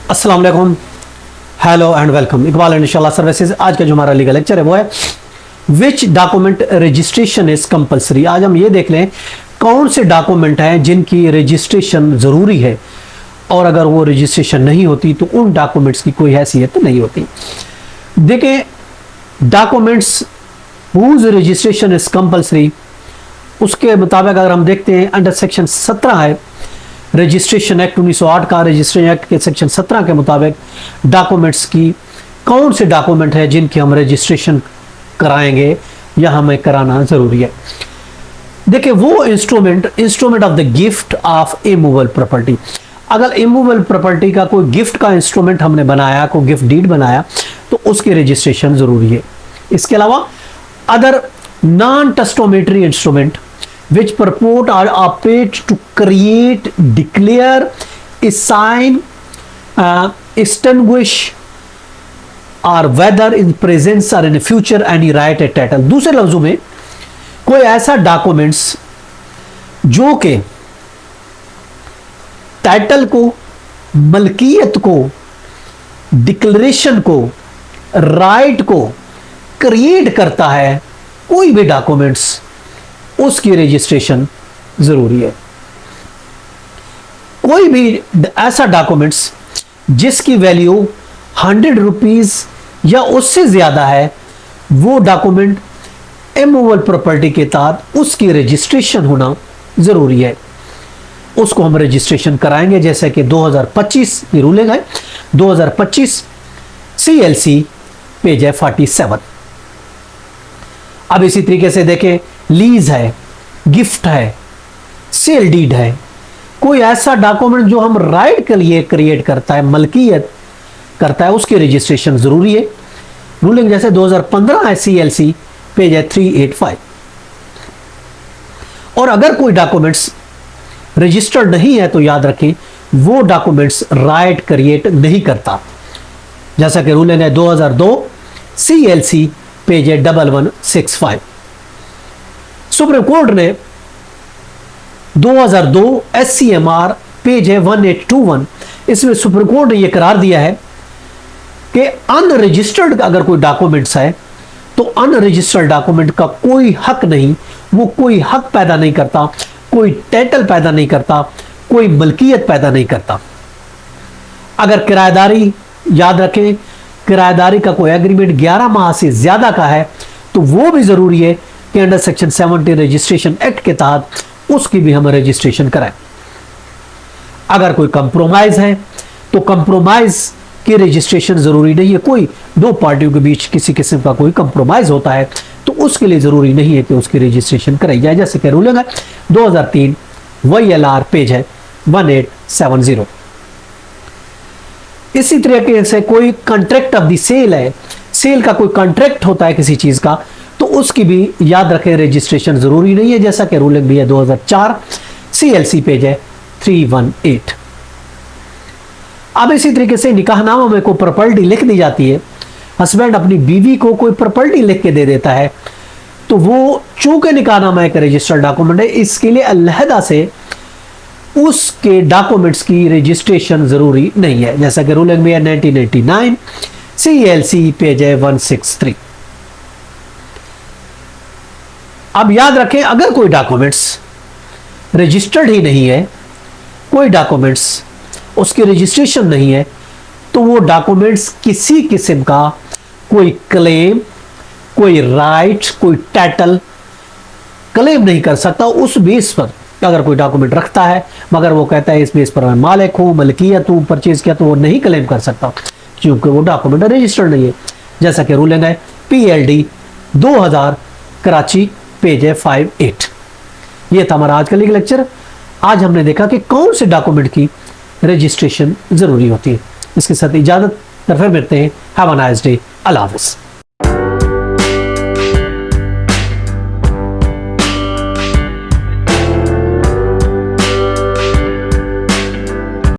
अस्सलाम वालेकुम, hello and welcome. Iqbal and इंशाल्लाह सर्विसेज। आज का जो हमारा लीगल लेक्चर है वो है विच डॉक्यूमेंट रजिस्ट्रेशन इज कंपलसरी। आज हम ये देख लें कौन से डॉक्यूमेंट हैं जिनकी रजिस्ट्रेशन ज़रूरी है और अगर वो रजिस्ट्रेशन नहीं होती तो उन डॉक्यूमेंट्स की कोई हैसियत नहीं होती। देखें, documents whose registration is compulsory, उसके मुताबिक अगर हम देखते हैं अंडर सेक्शन 17 है रजिस्ट्रेशन एक्ट 1908 का। रजिस्ट्रेशन एक्ट के सेक्शन 17 के मुताबिक डॉक्यूमेंट्स की कौन से डॉक्यूमेंट है जिनकी हम रजिस्ट्रेशन कराएंगे या हमें कराना जरूरी है। देखिए, वो instrument of the gift of immovable property. अगर इमूवेबल प्रॉपर्टी का कोई गिफ्ट का इंस्ट्रूमेंट हमने बनाया, कोई गिफ्ट डीड बनाया, तो उसकी रजिस्ट्रेशन जरूरी है। इसके अलावा other non testamentary instrument which purport or operate to create, declare, assign, extinguish or whether in presence or in future any right at title। दूसरे लफ्जों में कोई ऐसा डॉक्यूमेंट्स जो कि टाइटल को, मलकियत को, डिक्लेरेशन को, राइट को क्रिएट करता है, कोई भी डॉक्यूमेंट्स, उसकी रजिस्ट्रेशन जरूरी है। कोई भी ऐसा डॉक्यूमेंट्स जिसकी वैल्यू 100 रुपीज या उससे ज्यादा है, वो डॉक्यूमेंट इमूवेबल प्रॉपर्टी के तहत उसकी रजिस्ट्रेशन होना जरूरी है। उसको हम रजिस्ट्रेशन कराएंगे, जैसे कि 2025 की रूलिंग है, 2025 CLC पेज है 47। अब इसी तरीके से देखें, लीज है, गिफ्ट है, सेल डीड है, कोई ऐसा डॉक्यूमेंट जो हम राइट के लिए क्रिएट करता है, मलकियत करता है, उसकी रजिस्ट्रेशन जरूरी है। रूलिंग जैसे 2015 है CLC पेज है 385। और अगर कोई डॉक्यूमेंट्स रजिस्टर्ड नहीं है तो याद रखें वो डॉक्यूमेंट्स राइट क्रिएट नहीं करता। जैसा कि रूलिंग है 2002 CLC पेज है 1165। सुप्रीम कोर्ट ने 2002 SCMR पेज है 1821, इसमें सुप्रीम कोर्ट ने यह करार दिया है कि अनरजिस्टर्ड अगर कोई डॉक्यूमेंट्स है तो अनरजिस्टर्ड डॉक्यूमेंट का कोई हक नहीं, वो कोई हक पैदा नहीं करता, कोई टाइटल पैदा नहीं करता, कोई मलकियत पैदा नहीं करता। अगर किराएदारी, याद रखें, किराएदारी का कोई एग्रीमेंट 11 माह से ज्यादा का है तो वो भी जरूरी है कि अंडर सेक्शन 70 रजिस्ट्रेशन एक्ट के तहत उसकी भी हम रजिस्ट्रेशन कराएं। अगर कोई कंप्रोमाइज है तो कंप्रोमाइज की रजिस्ट्रेशन जरूरी नहीं है। कोई दो पार्टियों के बीच किसी किस्म का कोई कंप्रोमाइज होता है तो उसके लिए जरूरी नहीं है कि उसकी रजिस्ट्रेशन कराई जाए। जैसे कि रूलिंग है 2003 YLR पेज है 1870। इसी तरीके से कोई कॉन्ट्रैक्ट ऑफ द सेल है, सेल का कोई कॉन्ट्रैक्ट होता है किसी चीज का, तो उसकी भी याद रखें रजिस्ट्रेशन जरूरी नहीं है। जैसा कि रूलिंग भी है 2004 CLC पेज है 318। अब इसी तरीके से निकाहनामा में कोई प्रॉपर्टी लिख दी जाती है, हस्बैंड अपनी बीवी को कोई प्रॉपर्टी लिख के दे देता है, तो वो चूंकि निकाहनामा एक रजिस्टर्ड डॉक्यूमेंट है, इसके लिए अलहदा से उसके डॉक्यूमेंट्स की रजिस्ट्रेशन जरूरी नहीं है। जैसा कि रूलिंग में है 1999 CLC पेज है 163। अब याद रखें, अगर कोई डॉक्यूमेंट्स रजिस्टर्ड ही नहीं है, कोई डॉक्यूमेंट्स उसकी रजिस्ट्रेशन नहीं है, तो वो डॉक्यूमेंट्स किसी किस्म का कोई क्लेम, कोई राइट, कोई टाइटल क्लेम नहीं कर सकता। उस बेस पर अगर कोई डॉक्यूमेंट रखता है मगर वो कहता है इस बेस पर मैं मालिक हूं, मलकियत हूं, परचेज किया, तो वो नहीं क्लेम कर सकता क्योंकि वो डॉक्यूमेंट रजिस्टर्ड नहीं है। जैसा कि रूलिंग है PLD 2000 कराची पेज है 58। ये था हमारा आज का लीगल लेक्चर। आज हमने देखा कि कौन से डॉक्यूमेंट की रजिस्ट्रेशन जरूरी होती है। इसके साथ इजाजत, फिर मिलते हैं। Have a nice day. अल्लाह हाफ़िज़।